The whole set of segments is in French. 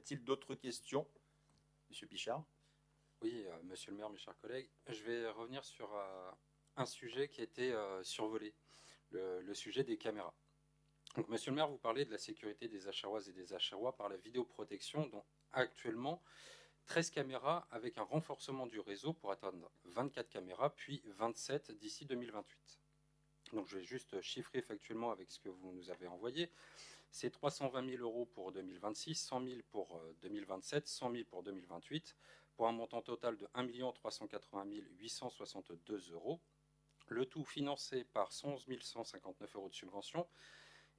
Y a-t-il d'autres questions, Monsieur Pichard? Oui, monsieur le maire, mes chers collègues, je vais revenir sur un sujet qui a été survolé, le sujet des caméras. Donc, monsieur le maire, vous parlez de la sécurité des Acharoises et des Acharois par la vidéoprotection, dont actuellement 13 caméras avec un renforcement du réseau pour atteindre 24 caméras, puis 27 d'ici 2028. Donc je vais juste chiffrer factuellement avec ce que vous nous avez envoyé. C'est 320 000 euros pour 2026, 100 000 pour 2027, 100 000 pour 2028, pour un montant total de 1 380 862 euros. Le tout financé par 111 159 euros de subvention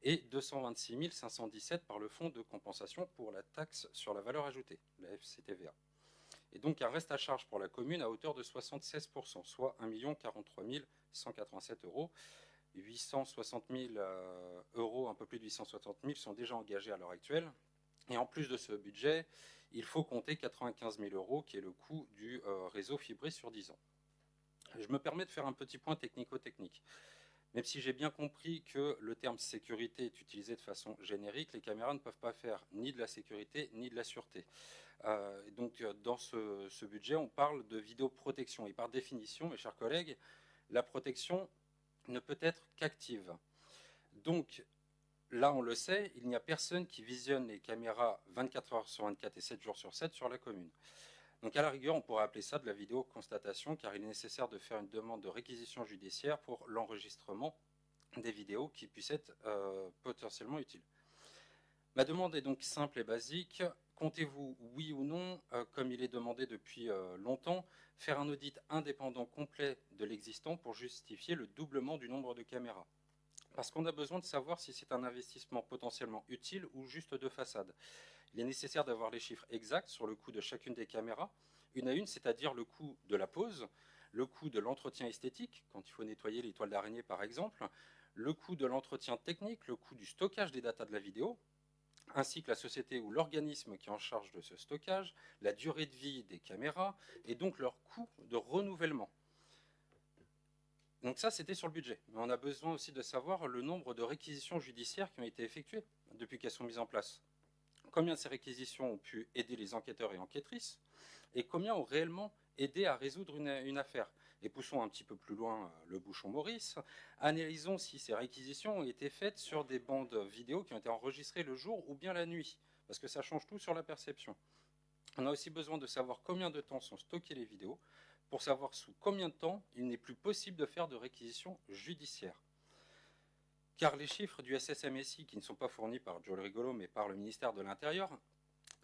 et 226 517 par le fonds de compensation pour la taxe sur la valeur ajoutée, la FCTVA. Et donc un reste à charge pour la commune à hauteur de 76%, soit 1 43 187 euros. 860 000 euros, un peu plus de 860 000 sont déjà engagés à l'heure actuelle. Et en plus de ce budget, il faut compter 95 000 euros, qui est le coût du réseau fibré sur 10 ans. Je me permets de faire un petit point technico-technique. Même si j'ai bien compris que le terme sécurité est utilisé de façon générique, les caméras ne peuvent pas faire ni de la sécurité ni de la sûreté. Donc dans ce budget, on parle de vidéoprotection. Et par définition, mes chers collègues, la protection ne peut être qu'active. Donc là, on le sait, il n'y a personne qui visionne les caméras 24 heures sur 24 et 7 jours sur 7 sur la commune. Donc à la rigueur, on pourrait appeler ça de la vidéoconstatation, car il est nécessaire de faire une demande de réquisition judiciaire pour l'enregistrement des vidéos qui puissent être potentiellement utiles. Ma demande est donc simple et basique. Comptez-vous, oui ou non, comme il est demandé depuis longtemps, faire un audit indépendant complet de l'existant pour justifier le doublement du nombre de caméras? Parce qu'on a besoin de savoir si c'est un investissement potentiellement utile ou juste de façade. Il est nécessaire d'avoir les chiffres exacts sur le coût de chacune des caméras, une à une, c'est-à-dire le coût de la pose, le coût de l'entretien esthétique, quand il faut nettoyer les toiles d'araignée par exemple, le coût de l'entretien technique, le coût du stockage des datas de la vidéo, ainsi que la société ou l'organisme qui est en charge de ce stockage, la durée de vie des caméras et donc leur coût de renouvellement. Donc ça, c'était sur le budget. Mais on a besoin aussi de savoir le nombre de réquisitions judiciaires qui ont été effectuées depuis qu'elles sont mises en place. Combien de ces réquisitions ont pu aider les enquêteurs et enquêtrices et combien ont réellement aidé à résoudre une affaire. Et poussons un petit peu plus loin le bouchon Maurice. Analysons si ces réquisitions ont été faites sur des bandes vidéo qui ont été enregistrées le jour ou bien la nuit, parce que ça change tout sur la perception. On a aussi besoin de savoir combien de temps sont stockées les vidéos pour savoir sous combien de temps il n'est plus possible de faire de réquisition judiciaire. Car les chiffres du SSMSI, qui ne sont pas fournis par Joel Rigolo mais par le ministère de l'Intérieur,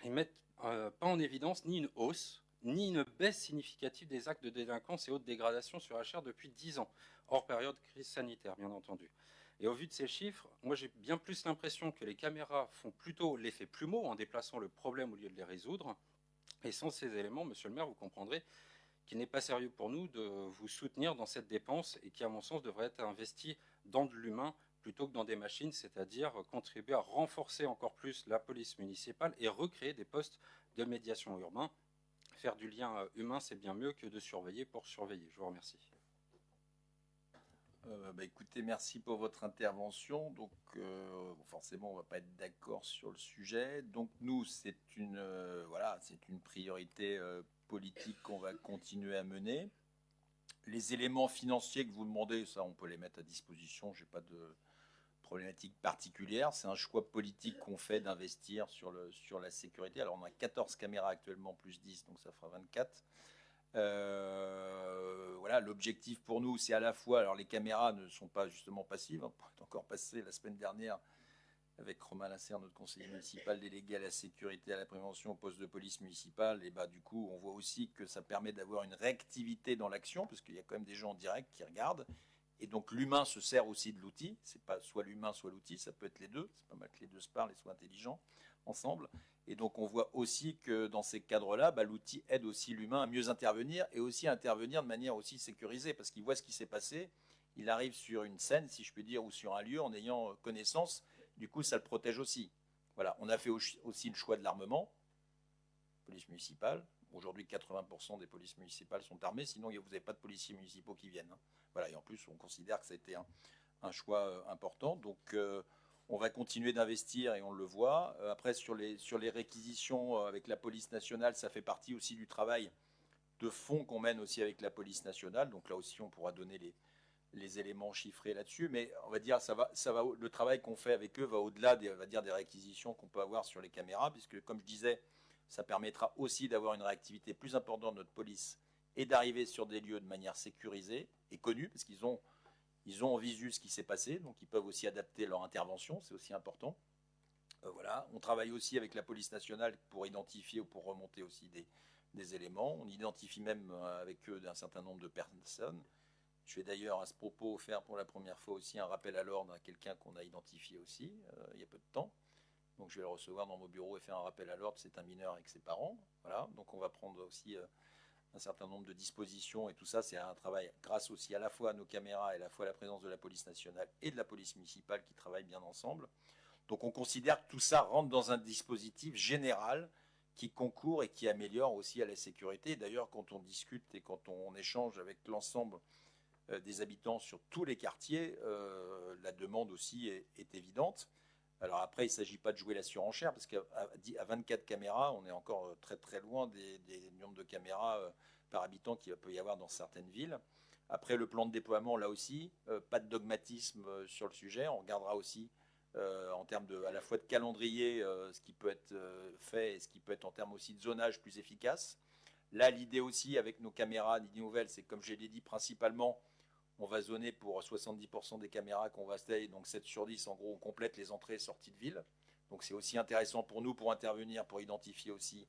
ils mettent pas en évidence ni une hausse, ni une baisse significative des actes de délinquance et haute dégradation sur HR depuis 10 ans, hors période crise sanitaire, bien entendu. Et au vu de ces chiffres, moi j'ai bien plus l'impression que les caméras font plutôt l'effet plumeau en déplaçant le problème au lieu de les résoudre. Et sans ces éléments, monsieur le maire, vous comprendrez qu'il n'est pas sérieux pour nous de vous soutenir dans cette dépense et qui, à mon sens, devrait être investi dans de l'humain plutôt que dans des machines, c'est-à-dire contribuer à renforcer encore plus la police municipale et recréer des postes de médiation urbain. Faire du lien humain, c'est bien mieux que de surveiller pour surveiller. Je vous remercie. Écoutez, merci pour votre intervention. Donc, forcément, on va pas être d'accord sur le sujet. Donc, nous, voilà, c'est une priorité politique qu'on va continuer à mener. Les éléments financiers que vous demandez, ça, on peut les mettre à disposition. J'ai pas de problématique particulière. C'est un choix politique qu'on fait d'investir sur la sécurité. Alors, on a 14 caméras actuellement, plus 10, donc ça fera 24. Voilà, l'objectif pour nous, c'est à la fois, alors les caméras ne sont pas justement passives, on est encore passé la semaine dernière avec Romain Lasserre, notre conseiller municipal délégué à la sécurité et à la prévention au poste de police municipale, et bah du coup, on voit aussi que ça permet d'avoir une réactivité dans l'action, parce qu'il y a quand même des gens en direct qui regardent, et donc l'humain se sert aussi de l'outil, c'est pas soit l'humain soit l'outil, ça peut être les deux, c'est pas mal que les deux se parlent et soient intelligents ensemble. Et donc on voit aussi que dans ces cadres-là, bah, l'outil aide aussi l'humain à mieux intervenir et aussi à intervenir de manière aussi sécurisée, parce qu'il voit ce qui s'est passé, il arrive sur une scène, si je puis dire, ou sur un lieu en ayant connaissance, du coup ça le protège aussi. Voilà, on a fait aussi le choix de l'armement, police municipale. Aujourd'hui, 80% des polices municipales sont armées, sinon vous n'avez pas de policiers municipaux qui viennent. Voilà, et en plus, on considère que ça a été un choix important. Donc, On va continuer d'investir et on le voit. Après, sur les réquisitions avec la police nationale, ça fait partie aussi du travail de fond qu'on mène aussi avec la police nationale. Donc là aussi, on pourra donner les éléments chiffrés là-dessus. Mais on va dire, le travail qu'on fait avec eux va au-delà des réquisitions qu'on peut avoir sur les caméras, puisque comme je disais, ça permettra aussi d'avoir une réactivité plus importante de notre police et d'arriver sur des lieux de manière sécurisée et connue, parce qu'ils ont en visu ce qui s'est passé, donc ils peuvent aussi adapter leur intervention, c'est aussi important. Voilà. On travaille aussi avec la police nationale pour identifier ou pour remonter aussi des éléments. On identifie même avec eux un certain nombre de personnes. Je vais d'ailleurs à ce propos faire pour la première fois aussi un rappel à l'ordre à quelqu'un qu'on a identifié aussi il y a peu de temps. Donc je vais le recevoir dans mon bureau et faire un rappel à l'ordre. C'est un mineur avec ses parents. Voilà. Donc on va prendre aussi un certain nombre de dispositions et tout ça, c'est un travail grâce aussi à la fois à nos caméras et à la fois à la présence de la police nationale et de la police municipale qui travaillent bien ensemble. Donc on considère que tout ça rentre dans un dispositif général qui concourt et qui améliore aussi à la sécurité. D'ailleurs, quand on discute et quand on échange avec l'ensemble des habitants sur tous les quartiers, la demande aussi est évidente. Alors après, il ne s'agit pas de jouer la surenchère, parce qu'à 24 caméras, on est encore très très loin des nombres de caméras par habitant qu'il peut y avoir dans certaines villes. Après, le plan de déploiement, là aussi, pas de dogmatisme sur le sujet. On regardera aussi en termes à la fois de calendrier, ce qui peut être fait et ce qui peut être en termes aussi de zonage plus efficace. Là, l'idée aussi avec nos caméras, l'idée nouvelle, c'est comme je l'ai dit, principalement, on va zoner pour 70% des caméras qu'on va installer, donc 7 sur 10, en gros, on complète les entrées et sorties de ville. Donc c'est aussi intéressant pour nous pour intervenir, pour identifier aussi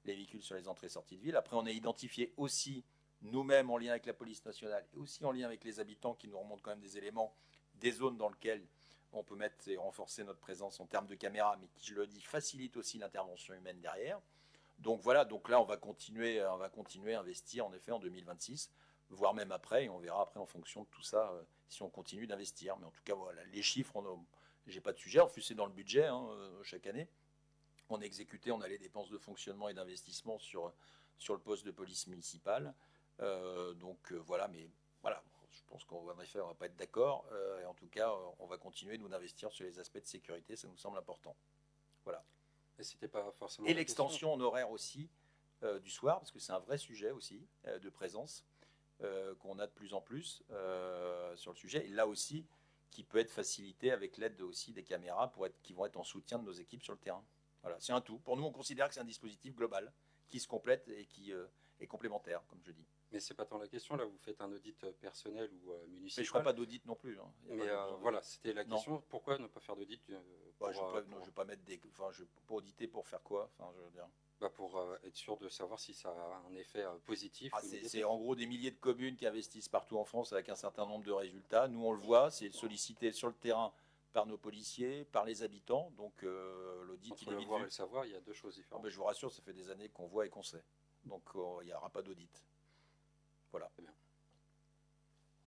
les véhicules sur les entrées et sorties de ville. Après, on a identifié aussi nous-mêmes en lien avec la police nationale et aussi en lien avec les habitants qui nous remontent quand même des éléments, des zones dans lesquelles on peut mettre et renforcer notre présence en termes de caméras, mais qui, je le dis, facilite aussi l'intervention humaine derrière. Donc voilà, donc là on va continuer à investir en effet en 2026, voire même après, et on verra après en fonction de tout ça si on continue d'investir. Mais en tout cas voilà, les chiffres, j'ai pas de sujet, en plus c'est dans le budget chaque année. On a exécuté, on a les dépenses de fonctionnement et d'investissement sur le poste de police municipale. Voilà, mais voilà, je pense qu'en effet on va pas être d'accord. Et en tout cas, on va continuer nous d'investir sur les aspects de sécurité, ça nous semble important. Voilà. Et c'était pas forcément Et la question. l'extension en horaire aussi du soir, parce que c'est un vrai sujet aussi de présence qu'on a de plus en plus sur le sujet. Et là aussi, qui peut être facilité avec l'aide aussi des caméras qui vont être en soutien de nos équipes sur le terrain. Voilà, c'est un tout. Pour nous, on considère que c'est un dispositif global qui se complète et qui est complémentaire, comme je dis. Mais c'est pas tant la question. Là, vous faites un audit personnel ou Mais je ne municipal. ferai pas d'audit non plus. Mais voilà, c'était la question. Pourquoi ne pas faire d'audit je ne vais pas mettre je vais pas auditer pour faire quoi. Enfin, je veux dire. Pour être sûr de savoir si ça a un effet positif. C'est en gros des milliers de communes qui investissent partout en France avec un certain nombre de résultats. Nous, on le voit, c'est sollicité sur le terrain par nos policiers, par les habitants. Donc l'audit, Entre le voir et le savoir, il y a deux choses différentes. Je vous rassure, ça fait des années qu'on voit et qu'on sait. Donc il n'y aura pas d'audit. Voilà. Très bien.